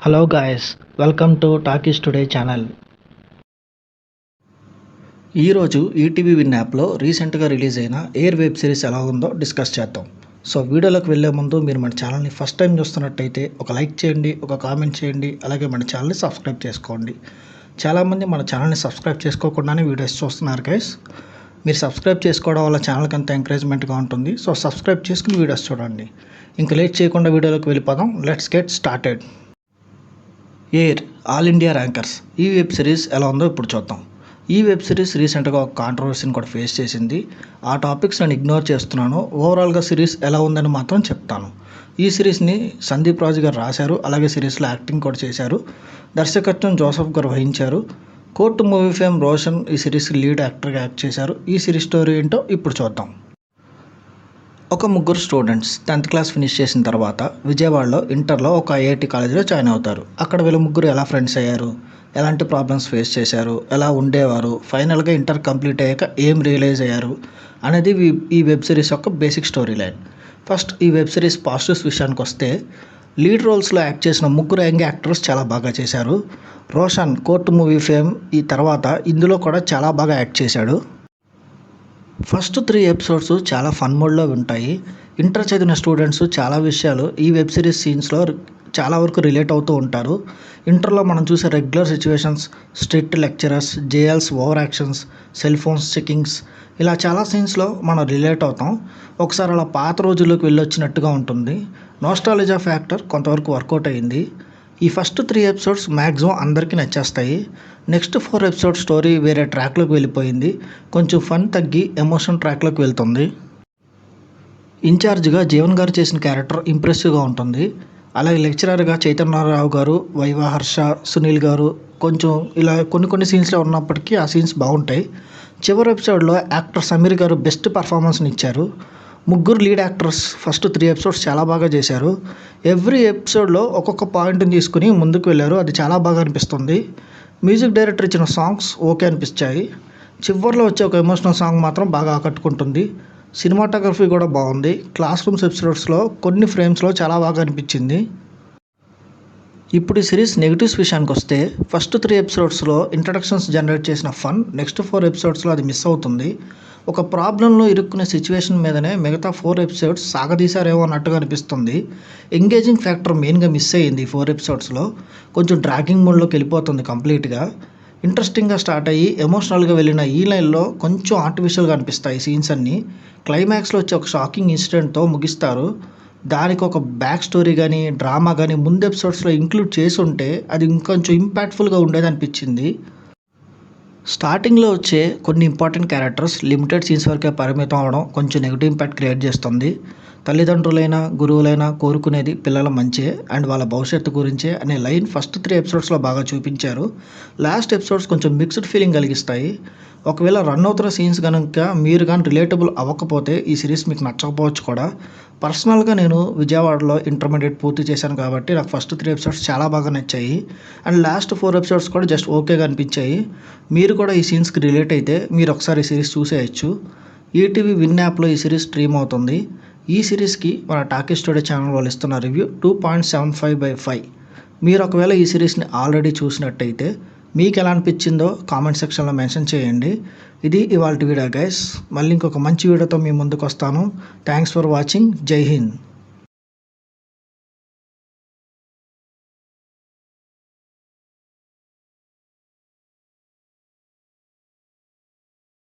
Hello guys, welcome to talkies today channel. ఈరోజు ETV win యాప్లో రీసెంట్గా రిలీజ్ అయిన ఎయిర్ వెబ్ సిరీస్ ఎలా ఉందో డిస్కస్ చేద్దాం. సో వీడియోలోకి వెళ్ళే ముందు మీరు మన ఛానల్ని ఫస్ట్ టైం చూస్తున్నట్టయితే ఒక లైక్ చేయండి, ఒక కామెంట్ చేయండి, అలాగే మన ఛానల్ని సబ్స్క్రైబ్ చేసుకోండి. చాలామంది మన ఛానల్ని సబ్స్క్రైబ్ చేసుకోకుండానే వీడియోస్ చూస్తున్నారు గైస్. మీరు సబ్స్క్రైబ్ చేసుకోవడం వల్ల ఛానల్కి అంత ఎంకరేజ్మెంట్గా ఉంటుంది. సో సబ్స్క్రైబ్ చేసుకుని వీడియోస్ చూడండి. ఇంకా లేట్ చేయకుండా వీడియోలోకి వెళ్ళిపోదాం. Let's get started. Air all India rankers ఈ వెబ్ సిరీస్ ఎలా ఉందో ఇప్పుడు చూద్దాం. ఈ వెబ్ సిరీస్ రీసెంట్గా ఒక కాంట్రవర్సీని కూడా ఫేస్ చేసింది. ఆ టాపిక్స్ నేను ఇగ్నోర్ చేస్తున్నాను. ఓవరాల్గా సిరీస్ ఎలా ఉందని మాత్రం చెప్తాను. ఈ సిరీస్ని సందీప్ రాజు గారు రాశారు, అలాగే సిరీస్లో యాక్టింగ్ కూడా చేశారు. దర్శకత్వం జోసఫ్ గారు వహించారు. కోర్టు మూవీ ఫేమ్ రోషన్ ఈ సిరీస్కి లీడ్ యాక్టర్గా యాక్ట్ చేశారు. ఈ సిరీస్ స్టోరీ ఏంటో ఇప్పుడు చూద్దాం. ఒక ముగ్గురు స్టూడెంట్స్ 10th క్లాస్ ఫినిష్ చేసిన తర్వాత విజయవాడలో ఇంటర్లో ఒక ఐఐటి కాలేజీలో జాయిన్ అవుతారు. అక్కడ వీళ్ళు ముగ్గురు ఎలా ఫ్రెండ్స్ అయ్యారు, ఎలాంటి ప్రాబ్లమ్స్ ఫేస్ చేశారు, ఎలా ఉండేవారు, ఫైనల్గా ఇంటర్ కంప్లీట్ అయ్యాక ఏం రియలైజ్ అయ్యారు అనేది ఈ వెబ్ సిరీస్ యొక్క బేసిక్ స్టోరీ లైన్. ఫస్ట్ ఈ వెబ్ సిరీస్ పాజిటివ్స్ విషయానికి వస్తే, లీడ్ రోల్స్లో యాక్ట్ చేసిన ముగ్గురు యంగ్ యాక్టర్స్ చాలా బాగా చేశారు. రోషన్ కోర్టు మూవీ ఫేమ్ ఈ తర్వాత ఇందులో కూడా చాలా బాగా యాక్ట్ చేశాడు. ఫస్ట్ 3 ఎపిసోడ్స్ చాలా ఫన్ మోడ్లో ఉంటాయి. ఇంటర్ చదివిన స్టూడెంట్స్ చాలా విషయాలు ఈ వెబ్ సిరీస్ సీన్స్లో చాలా వరకు రిలేట్ అవుతూ ఉంటారు. ఇంటర్లో మనం చూసే regular situations, strict lecturers, JLs over actions, cell phones checkings, ఇలా చాలా సీన్స్లో మనం రిలేట్ అవుతాం. ఒకసారి అలా పాత రోజుల్లోకి వెళ్ళొచ్చినట్టుగా ఉంటుంది. నోస్టాలజీ ఫ్యాక్టర్ కొంతవరకు వర్కౌట్ అయ్యింది. ఈ ఫస్ట్ 3 ఎపిసోడ్స్ మ్యాక్సిమం అందరికీ నచ్చేస్తాయి. నెక్స్ట్ 4 ఎపిసోడ్ స్టోరీ వేరే ట్రాక్లోకి వెళ్ళిపోయింది. కొంచెం ఫన్ తగ్గి ఎమోషన్ ట్రాక్లోకి వెళ్తుంది. ఇన్ఛార్జ్గా జీవన్ గారు చేసిన క్యారెక్టర్ ఇంప్రెసివ్గా ఉంటుంది. అలాగే లెక్చరర్గా చైతన్యరావు గారు, వైవా హర్ష, సునీల్ గారు కొంచెం ఇలా కొన్ని సీన్స్లో ఉన్నప్పటికీ ఆ సీన్స్ బాగుంటాయి. చివరి ఎపిసోడ్లో యాక్టర్ సమీర్ గారు బెస్ట్ పర్ఫార్మెన్స్ని ఇచ్చారు. ముగ్గురు లీడ్ యాక్టర్స్ ఫస్ట్ 3 ఎపిసోడ్స్ చాలా బాగా చేశారు. ఎవ్రీ ఎపిసోడ్లో ఒక్కొక్క పాయింట్ని తీసుకుని ముందుకు వెళ్ళారు. అది చాలా బాగా అనిపిస్తుంది. మ్యూజిక్ డైరెక్టర్ ఇచ్చిన సాంగ్స్ ఓకే అనిపించాయి. చివరిలో వచ్చే ఒక ఎమోషనల్ సాంగ్ మాత్రం బాగా ఆకట్టుకుంటుంది. సినిమాటోగ్రఫీ కూడా బాగుంది. క్లాస్ రూమ్స్ ఎపిసోడ్స్లో కొన్ని ఫ్రేమ్స్లో చాలా బాగా అనిపించింది. ఇప్పుడు ఈ సిరీస్ నెగిటివ్స్ విషయానికి వస్తే, ఫస్ట్ 3 ఎపిసోడ్స్లో ఇంట్రడక్షన్స్ జనరేట్ చేసిన ఫన్ నెక్స్ట్ 4 ఎపిసోడ్స్లో అది మిస్ అవుతుంది. ఒక ప్రాబ్లంలో ఇరుక్కునే సిచ్యువేషన్ మీదనే మిగతా 4 ఎపిసోడ్స్ సాగదీశారేమో అన్నట్టుగా అనిపిస్తుంది. ఎంగేజింగ్ ఫ్యాక్టర్ మెయిన్గా మిస్ అయ్యింది. 4 ఎపిసోడ్స్లో కొంచెం డ్రాగింగ్ మోడ్లోకి వెళ్ళిపోతుంది కంప్లీట్గా. ఇంట్రెస్టింగ్గా స్టార్ట్ అయ్యి ఎమోషనల్గా వెళ్ళిన ఈ లైన్లో కొంచెం ఆర్టిఫిషియల్గా అనిపిస్తాయి సీన్స్ అన్నీ. క్లైమాక్స్లో వచ్చే ఒక షాకింగ్ ఇన్సిడెంట్తో ముగిస్తారు. దానికి ఒక బ్యాక్ స్టోరీ కానీ డ్రామా కానీ ముందు ఎపిసోడ్స్లో ఇంక్లూడ్ చేసి ఉంటే అది ఇంకొంచెం ఇంపాక్ట్ఫుల్గా ఉండేది అనిపించింది. స్టార్టింగ్లో వచ్చే కొన్ని ఇంపార్టెంట్ క్యారెక్టర్స్ లిమిటెడ్ సీన్స్ వరకే పరిమితం అవడం కొంచెం నెగిటివ్ ఇంపాక్ట్ క్రియేట్ చేస్తుంది. తల్లిదండ్రులైనా గురువులైనా కోరుకునేది పిల్లల మంచే అండ్ వాళ్ళ భవిష్యత్తు గురించే అనే లైన్ ఫస్ట్ 3 ఎపిసోడ్స్లో బాగా చూపించారు. లాస్ట్ ఎపిసోడ్స్ కొంచెం మిక్స్డ్ ఫీలింగ్ కలిగిస్తాయి. ఒకవేళ రన్ అవుతున్న సీన్స్ కనుక మీరు కానీ రిలేటబుల్ అవ్వకపోతే ఈ సిరీస్ మీకు నచ్చకపోవచ్చు కూడా. పర్సనల్గా నేను విజయవాడలో ఇంటర్మీడియట్ పూర్తి చేశాను కాబట్టి నాకు ఫస్ట్ 3 ఎపిసోడ్స్ చాలా బాగా నచ్చాయి. అండ్ లాస్ట్ 4 ఎపిసోడ్స్ కూడా జస్ట్ ఓకేగా అనిపించాయి. మీరు కూడా ఈ సీన్స్కి రిలేట్ అయితే మీరు ఒకసారి ఈ సిరీస్ చూసేయచ్చు. ఈటీవీ విన్ యాప్లో ఈ సిరీస్ స్ట్రీమ్ అవుతుంది. ఈ సిరీస్కి మన టాకీస్ టుడే ఛానల్ వాళ్ళు ఇస్తున్న రివ్యూ 2.75/5. మీరు ఒకవేళ ఈ సిరీస్ని ఆల్రెడీ చూసినట్టయితే మీకు ఎలా అనిపించిందో కామెంట్ సెక్షన్లో మెన్షన్ చేయండి. ఇది ఇవాల్టి వీడియో గైస్. మళ్ళీ ఇంకొక మంచి వీడియోతో మీ ముందుకు వస్తాను. Thanks for watching. జై హింద్.